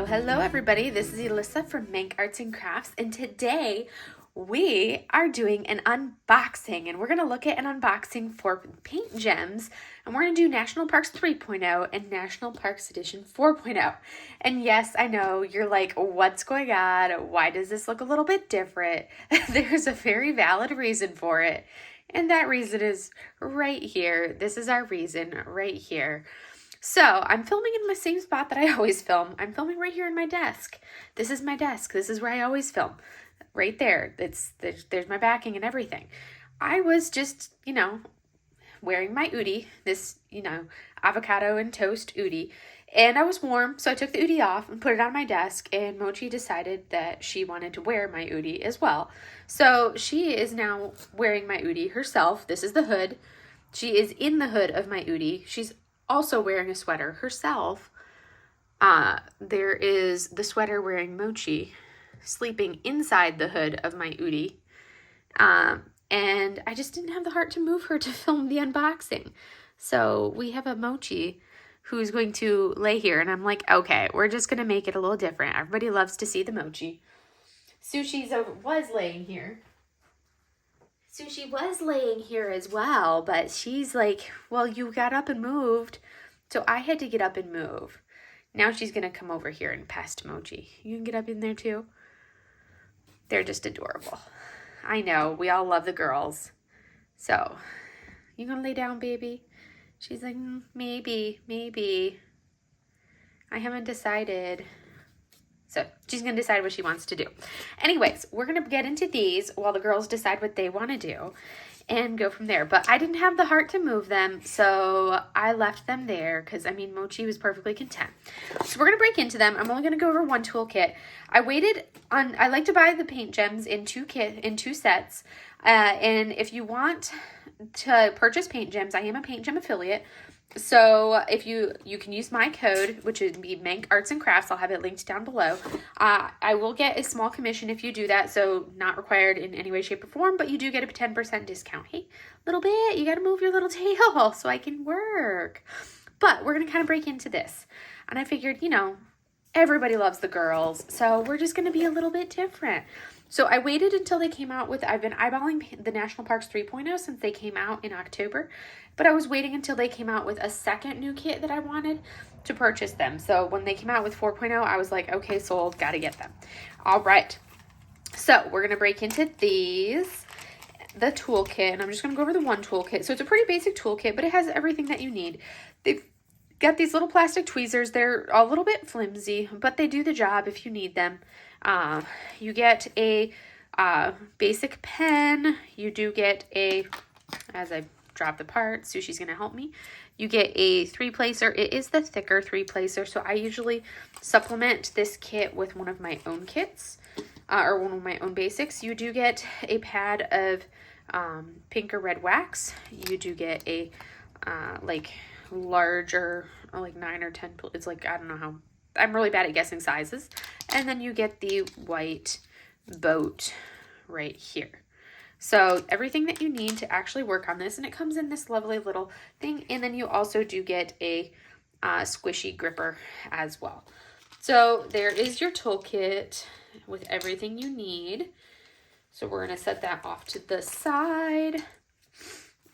Hello everybody. This is Alyssa from Mank Arts and Crafts, and today we are doing an unboxing, and we're going to look at an unboxing for Paintgems, and we're going to do National Parks 3.0 and National Parks Edition 4.0. And yes, I know you're like, what's going on? Why does this look a little bit different? There's a very valid reason for it, and that reason is right here. This is our reason right here. So I'm filming in my same spot that I always film. I'm filming right here in my desk. This is my desk. This is where I always film. Right there. There's my backing and everything. I was just, wearing my Oodie, this, avocado and toast Oodie. And I was warm, so I took the Oodie off and put it on my desk, and Mochi decided that she wanted to wear my Oodie as well. So she is now wearing my Oodie herself. This is the hood. She is in the hood of my Oodie. She's also wearing a sweater herself. There is the sweater wearing Mochi sleeping inside the hood of my Oodie. And I just didn't have the heart to move her to film the unboxing. So we have a Mochi who's going to lay here, and I'm like, okay, we're just going to make it a little different. Everybody loves to see the Mochi. Sushi was laying here. Sushi was laying here as well, but she's like, well, you got up and moved, so I had to get up and move. Now she's going to come over here and pest Mochi. You can get up in there too? They're just adorable. I know, we all love the girls. So, you gonna lay down, baby? She's like, maybe. I haven't decided. So she's going to decide what she wants to do. Anyways, we're going to get into these while the girls decide what they want to do and go from there. But I didn't have the heart to move them, so I left them there because, Mochi was perfectly content. So we're going to break into them. I'm only going to go over one toolkit. I like to buy the Paintgems in two sets. And if you want to purchase Paintgems, I am a Paintgem affiliate. So if you can use my code, which would be Mank Arts and Crafts. I'll have it linked down below. I will get a small commission if you do that, so not required in any way, shape, or form, but you do get a 10% discount. Hey, little bit, you got to move your little tail so I can work. But we're going to kind of break into this. And I figured, everybody loves the girls, so we're just going to be a little bit different. So I waited until they came out with, I've been eyeballing the National Parks 3.0 since they came out in October, but I was waiting until they came out with a second new kit that I wanted to purchase them. So when they came out with 4.0, I was like, okay, sold, gotta get them. All right, so we're gonna break into these, the toolkit, and I'm just gonna go over the one toolkit. So it's a pretty basic toolkit, but it has everything that you need. They've got these little plastic tweezers. They're a little bit flimsy, but they do the job if you need them. You get a basic pen. You do get as I drop the part, Sushi's going to help me. You get a 3-placer. It is the thicker 3-placer, so I usually supplement this kit with one of my own kits, or one of my own basics. You do get a pad of pink or red wax. You do get a larger, or 9 or 10, it's I don't know how, I'm really bad at guessing sizes. And then you get the white boat right here. So everything that you need to actually work on this, and it comes in this lovely little thing. And then you also do get a squishy gripper as well. So there is your toolkit with everything you need. So we're going to set that off to the side.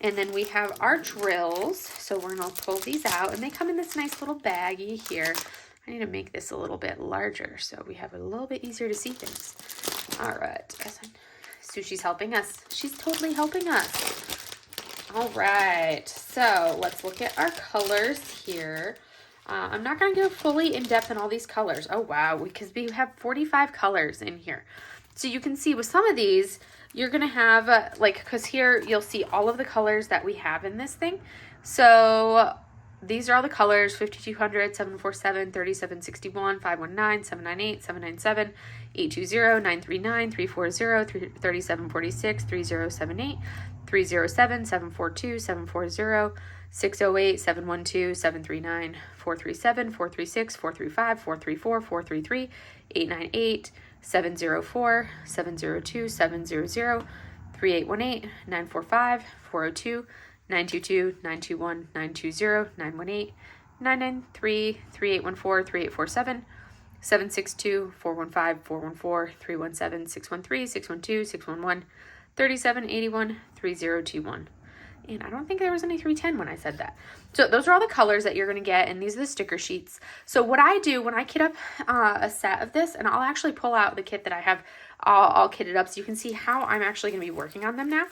And then we have our drills. So we're going to pull these out, and they come in this nice little baggie here. I need to make this a little bit larger so we have it a little bit easier to see things. All right. Sushi's helping us. She's totally helping us. All right. So let's look at our colors here. I'm not going to go fully in depth on all these colors. Oh, wow. Because we have 45 colors in here. So you can see with some of these, you're going to have, because here you'll see all of the colors that we have in this thing. So these are all the colors: 5200, 747, 3761, 519, 798, 797, 820, 939, 340, 3746, 3078, 307, 742, 740, 608, 712, 739, 437, 436, 435, 434, 433, 898, 704, 702, 700, 3818, 945, 402, 922, 921, 920, 918, 993, 3814, 3847, 762-415-414-317-613-612-611-3781-3021. And I don't think there was any 310 when I said that. So those are all the colors that you're going to get, and these are the sticker sheets. So what I do when I kit up a set of this, and I'll actually pull out the kit that I have all kitted up so you can see how I'm actually going to be working on them now.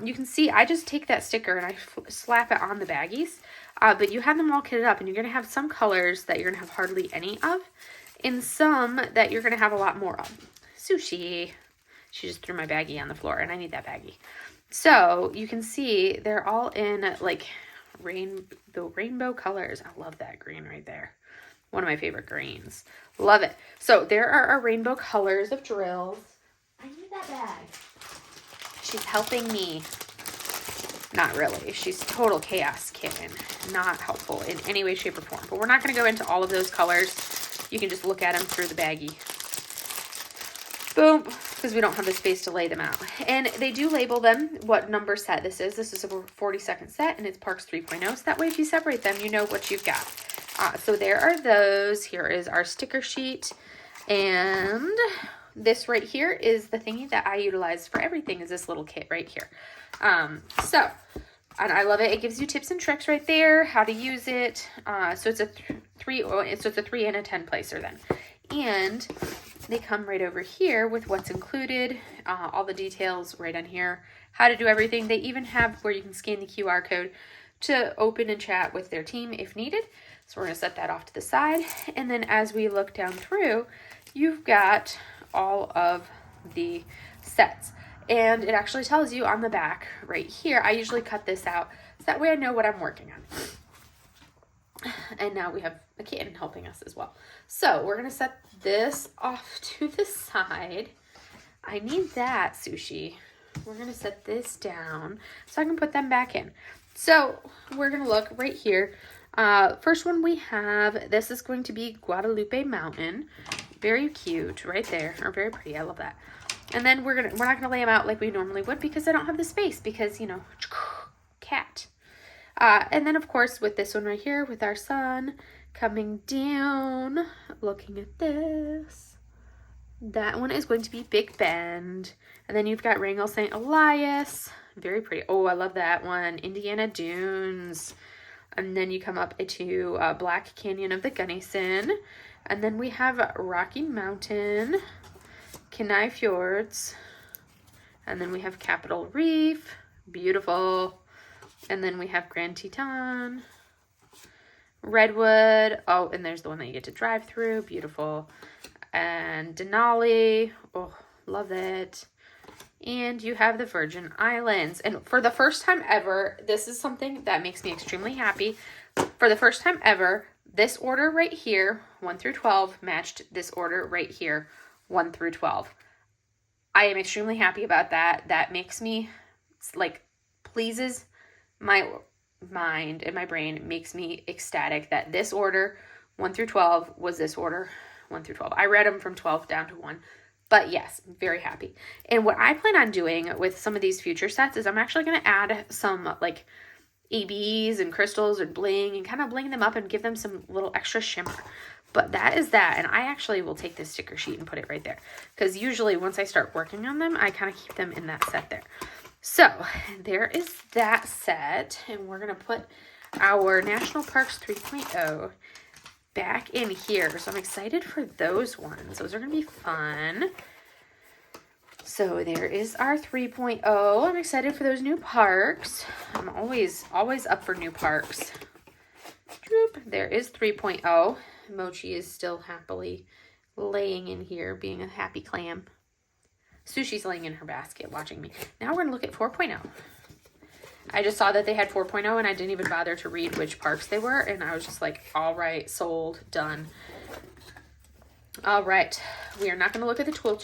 You can see I just take that sticker and I slap it on the baggies, but you have them all kitted up, and you're going to have some colors that you're going to have hardly any of, and some that you're going to have a lot more of. Sushi. She just threw my baggie on the floor, and I need that baggie. So you can see they're all in like the rainbow colors. I love that green right there. One of my favorite greens. Love it. So there are our rainbow colors of drills. I need that bag. She's helping me. Not really. She's total chaos kitten. Not helpful in any way, shape, or form. But we're not going to go into all of those colors. You can just look at them through the baggie. Boom, because we don't have the space to lay them out. And they do label them what number set this is. This is a 40-second set, and it's Parks 3.0. So that way, if you separate them, you know what you've got. So there are those. Here is our sticker sheet. And this right here is the thingy that I utilize for everything, is this little kit right here. And I love it. It gives you tips and tricks right there, how to use it. So it's a 3 and a 10 placer then. And they come right over here with what's included, all the details right on here, how to do everything. They even have where you can scan the QR code to open and chat with their team if needed. So we're going to set that off to the side. And then as we look down through, you've got all of the sets. And it actually tells you on the back right here. I usually cut this out so that way I know what I'm working on. And now we have a kitten helping us as well. So we're going to set this off to the side. I need that, Sushi. We're going to set this down so I can put them back in. So we're going to look right here. First one we have, this is going to be Guadalupe Mountain. Very cute right there, or very pretty. I love that. And then we're not going to lay them out like we normally would because I don't have the space because, you know, cat. And then, of course, with this one right here, with our sun coming down, looking at this, that one is going to be Big Bend. And then you've got Wrangell St. Elias, very pretty. Oh, I love that one. Indiana Dunes. And then you come up to Black Canyon of the Gunnison. And then we have Rocky Mountain, Kenai Fjords. And then we have Capitol Reef, beautiful. And then we have Grand Teton, Redwood. Oh, and there's the one that you get to drive through. Beautiful. And Denali. Oh, love it. And you have the Virgin Islands. And for the first time ever, this is something that makes me extremely happy. For the first time ever, this order right here, 1 through 12, matched this order right here, 1 through 12. I am extremely happy about that. That makes me, like, pleases my mind and my brain, makes me ecstatic that this order 1 through 12 was this order 1 through 12. I read them from 12 down to 1, but yes, very happy. And what I plan on doing with some of these future sets is I'm actually going to add some like ABs and crystals and bling and kind of bling them up and give them some little extra shimmer. But that is that. And I actually will take this sticker sheet and put it right there because usually once I start working on them, I kind of keep them in that set there. So there is that set, and we're going to put our National Parks 3.0 back in here. So I'm excited for those ones. Those are going to be fun. So there is our 3.0. I'm excited for those new parks. I'm always up for new parks. There is 3.0. Mochi is still happily laying in here, being a happy clam. Sushi's laying in her basket watching me. Now we're going to look at 4.0. I just saw that they had 4.0 and I didn't even bother to read which parks they were. And I was just like, all right, sold, done. All right. We are not going to look at the tool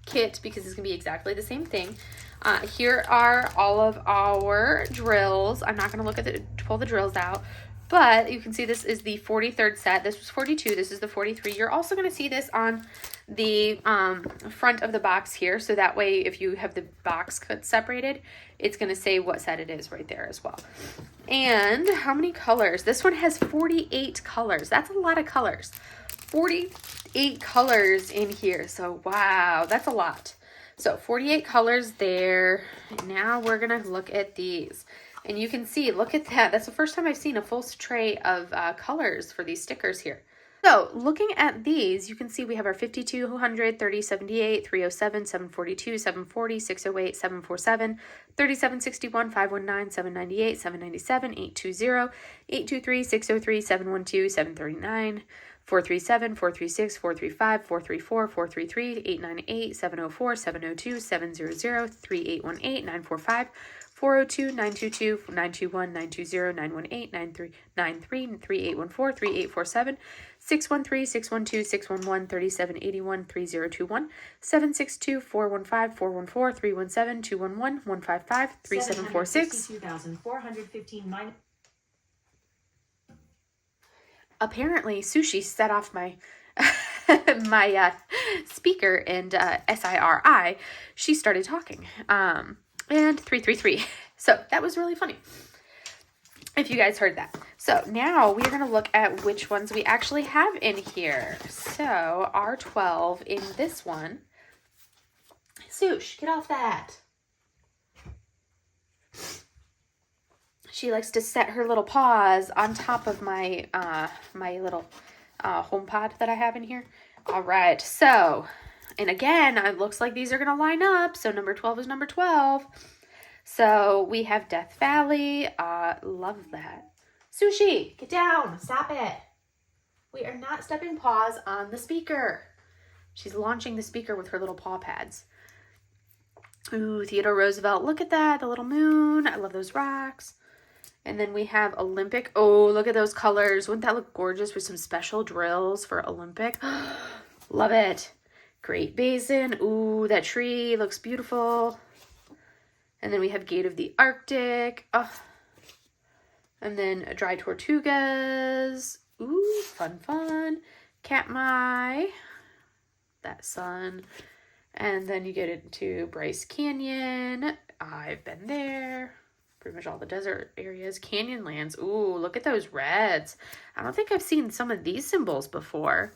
kit because it's going to be exactly the same thing. Here are all of our drills. I'm not going to look at pull the drills out. But you can see this is the 43rd set. This was 42. This is the 43. You're also going to see this on the front of the box here. So that way, if you have the box cut separated, it's going to say what set it is right there as well. And how many colors? This one has 48 colors. That's a lot of colors. 48 colors in here. So wow, that's a lot. So 48 colors there. Now we're going to look at these. And you can see, look at that. That's the first time I've seen a full tray of colors for these stickers here. So looking at these, you can see we have our 5200, 3078, 307, 742, 740, 608, 747, 3761, 519, 798, 797, 820, 823, 603, 712, 739, 437, 436, 435, 434, 433, 898, 704, 702, 700, 3818, 945, 402, 922, 921, 920, 918, 9393, 3814, 3847, 613, 612, 611, 3781, 3021, 762, 415, 414, 317, 211, 155, 3746. 762,415 Apparently, Sushi set off my my speaker, and SIRI, she started talking. And 333. So that was really funny, if you guys heard that. So now we're going to look at which ones we actually have in here. So R12 in this one. Sush, get off that. She likes to set her little paws on top of my my little home pod that I have in here. All right, so, and again, it looks like these are going to line up. So number 12 is number 12. So we have Death Valley. Love that. Sushi, get down. Stop it. We are not stepping paws on the speaker. She's launching the speaker with her little paw pads. Ooh, Theodore Roosevelt. Look at that. The little moon. I love those rocks. And then we have Olympic. Oh, look at those colors. Wouldn't that look gorgeous with some special drills for Olympic? Love it. Great Basin. Ooh, that tree looks beautiful. And then we have Gate of the Arctic. Oh. And then Dry Tortugas. Ooh, fun, fun. Katmai. That sun. And then you get into Bryce Canyon. I've been there. Pretty much all the desert areas. Canyonlands. Ooh, look at those reds. I don't think I've seen some of these symbols before.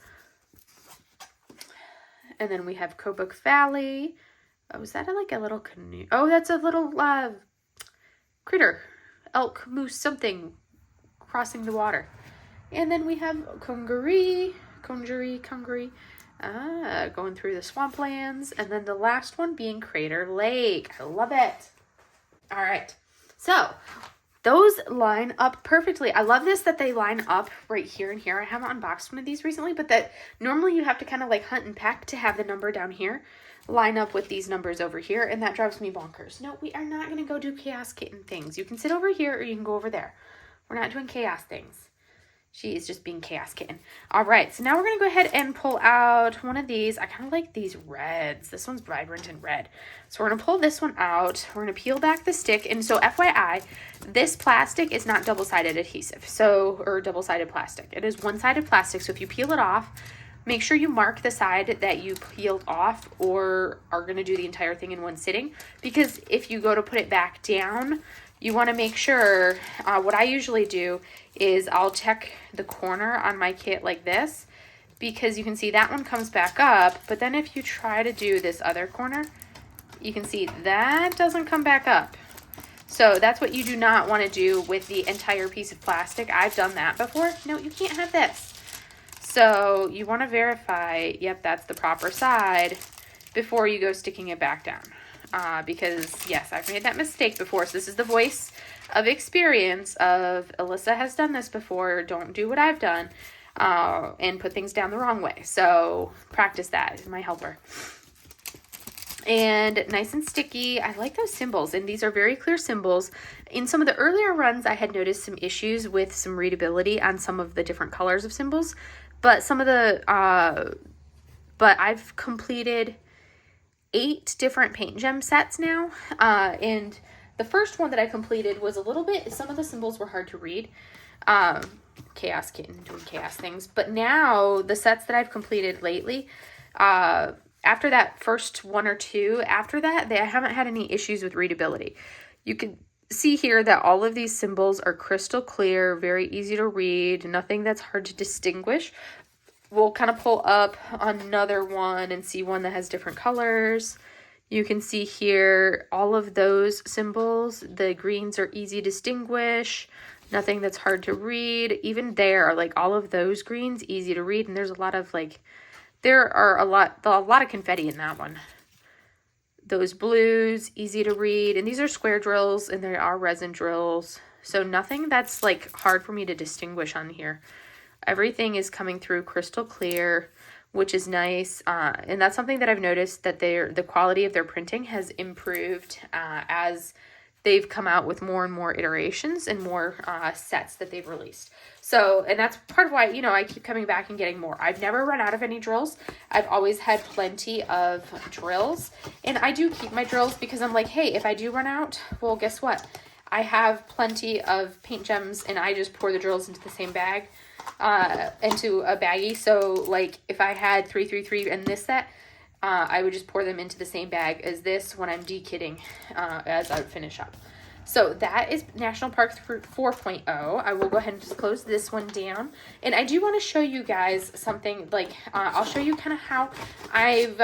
And then we have Kobuk Valley. Oh, is that like a little canoe? Oh, that's a little critter. Elk, moose, something crossing the water. And then we have Congaree. Going through the swamplands. And then the last one being Crater Lake. I love it. All right. So those line up perfectly. I love this that they line up right here and here. I haven't unboxed one of these recently, but that normally you have to kind of like hunt and peck to have the number down here line up with these numbers over here, and that drives me bonkers. No, we are not going to go do Chaos Kitten things. You can sit over here or you can go over there. We're not doing chaos things. She is just being Chaos Kitten. All right, so now we're going to go ahead and pull out one of these. I kind of like these reds. This one's vibrant and red. So we're going to pull this one out. We're going to peel back the stick. And so FYI, this plastic is not double-sided adhesive, or double-sided plastic. It is one-sided plastic, so if you peel it off, make sure you mark the side that you peeled off or are going to do the entire thing in one sitting. Because if you go to put it back down, you want to make sure, what I usually do is I'll check the corner on my kit like this, because you can see that one comes back up, but then if you try to do this other corner, you can see that doesn't come back up. So that's what you do not want to do with the entire piece of plastic. I've done that before. No, you can't have this. So you want to verify, yep, that's the proper side before you go sticking it back down. Because yes, I've made that mistake before. So this is the voice of experience of Alyssa has done this before. Don't do what I've done and put things down the wrong way. So practice that. My helper. And nice and sticky. I like those symbols, and these are very clear symbols. In some of the earlier runs, I had noticed some issues with some readability on some of the different colors of symbols, but some of the but I've completed 8 different Paintgem sets now, and the first one that I completed was a little bit, some of the symbols were hard to read, Chaos Kitten doing chaos things. But now the sets that I've completed lately, after that first one or two, after that, I haven't had any issues with readability. You can see here that all of these symbols are crystal clear, very easy to read, nothing that's hard to distinguish. We'll kind of pull up another one and see one that has different colors. You can see here all of those symbols. The greens are easy to distinguish. Nothing that's hard to read. Even there, like all of those greens, easy to read. And there's a lot of like, there are a lot of confetti in that one. Those blues, easy to read. And these are square drills and they are resin drills. So nothing that's like hard for me to distinguish on here. Everything is coming through crystal clear, which is nice. And that's something that I've noticed, that the quality of their printing has improved as they've come out with more and more iterations and more sets that they've released. So, and that's part of why, you know, I keep coming back and getting more. I've never run out of any drills. I've always had plenty of drills. And I do keep my drills because I'm like, hey, if I do run out, well, guess what? I have plenty of Paintgems and I just pour the drills into the same bag, into a baggie. So like if I had 333 and this set, I would just pour them into the same bag as this when I'm de-kitting, as I would finish up. So that is National Park 4.0. I will go ahead and just close this one down. And I do want to show you guys something, like, I'll show you kind of how I've,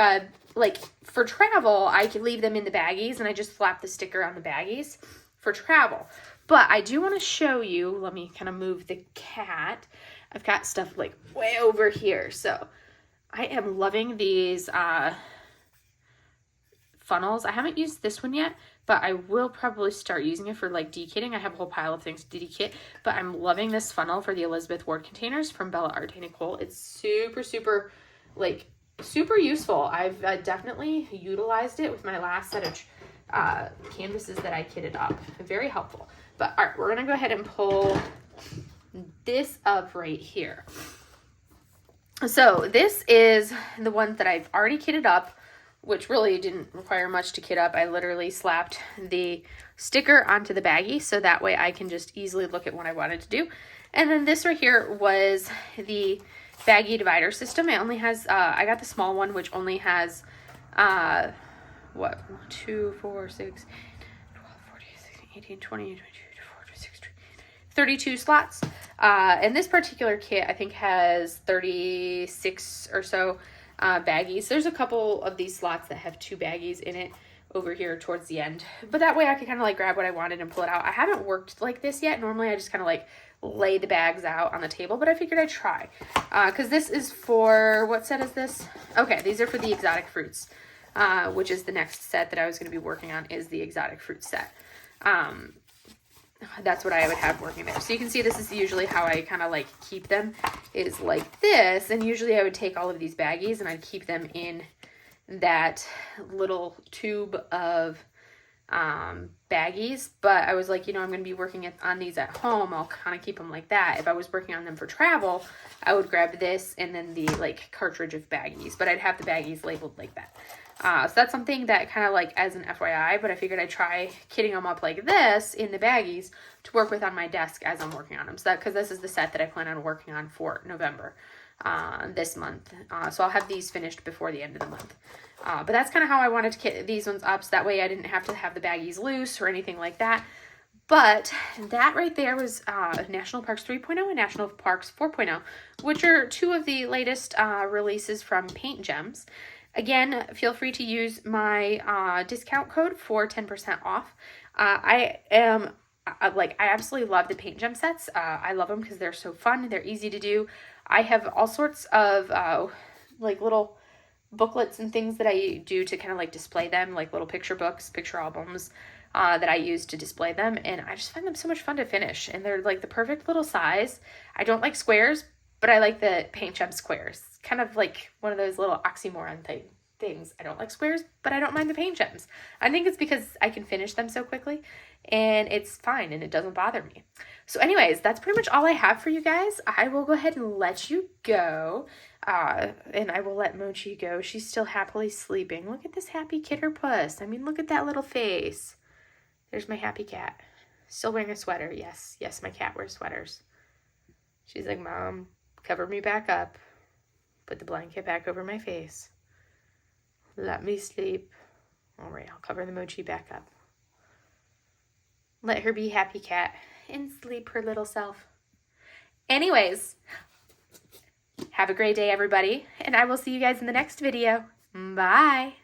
like, for travel, I can leave them in the baggies and I just flap the sticker on the baggies for travel. But I do want to show you, let me kind of move the cat. I've got stuff like way over here. So I am loving these funnels. I haven't used this one yet, but I will probably start using it for like de-kitting. I have a whole pile of things to de-kit, but I'm loving this funnel for the Elizabeth Ward containers from Bella Arte Nicole. It's super, super, like, super useful. I've definitely utilized it with my last set of canvases that I kitted up. Very helpful. But all right, we're gonna go ahead and pull this up right here. So this is the one that I've already kitted up, which really didn't require much to kit up. I literally slapped the sticker onto the baggie so that way I can just easily look at what I wanted to do. And then this right here was the baggie divider system. It only has, I got the small one, which only has, 2, 4, 6, 12, 14, 16, 18, 20, 22, 24, 26, 32 slots. And this particular kit, I think, has 36 or so baggies. There's a couple of these slots that have 2 baggies in it over here towards the end. But that way I could kind of like grab what I wanted and pull it out. I haven't worked like this yet. Normally I just kind of like lay the bags out on the table, but I figured I'd try. Because this is for, what set is this? Okay, these are for the exotic fruits, which is the next set that I was going to be working on, is the exotic fruit set. That's what I would have working there. So you can see this is usually how I kind of like keep them, is like this. And usually I would take all of these baggies and I'd keep them in that little tube of baggies. But I was like, you know, I'm going to be working on these at home. I'll kind of keep them like that. If I was working on them for travel, I would grab this and then the like cartridge of baggies. But I'd have the baggies labeled like that. So that's something that kind of like as an FYI, but I figured I'd try kitting them up like this in the baggies to work with on my desk as I'm working on them. So that, because this is the set that I plan on working on for November, this month. So I'll have these finished before the end of the month. But that's kind of how I wanted to kit these ones up, so that way I didn't have to have the baggies loose or anything like that. But that right there was National Parks 3.0 and National Parks 4.0, which are 2 of the latest releases from Paintgems. Again, feel free to use my discount code for 10% off. I absolutely love the Paintgem sets. I love them because they're so fun. They're easy to do. I have all sorts of like little booklets and things that I do to kind of like display them, like little picture books, picture albums that I use to display them. And I just find them so much fun to finish. And they're like the perfect little size. I don't like squares, but I like the Paintgem squares. Kind of like one of those little oxymoron things. I don't like squares, but I don't mind the Paintgems. I think it's because I can finish them so quickly and it's fine and it doesn't bother me. So anyways, that's pretty much all I have for you guys. I will go ahead and let you go. And I will let Mochi go. She's still happily sleeping. Look at this happy kitter puss. I mean, look at that little face. There's my happy cat. Still wearing a sweater. Yes, my cat wears sweaters. She's like, Mom, cover me back up. Put the blanket back over my face. Let me sleep. All right, I'll cover the Mochi back up. Let her be happy cat and sleep her little self. Anyways, have a great day, everybody, and I will see you guys in the next video. Bye.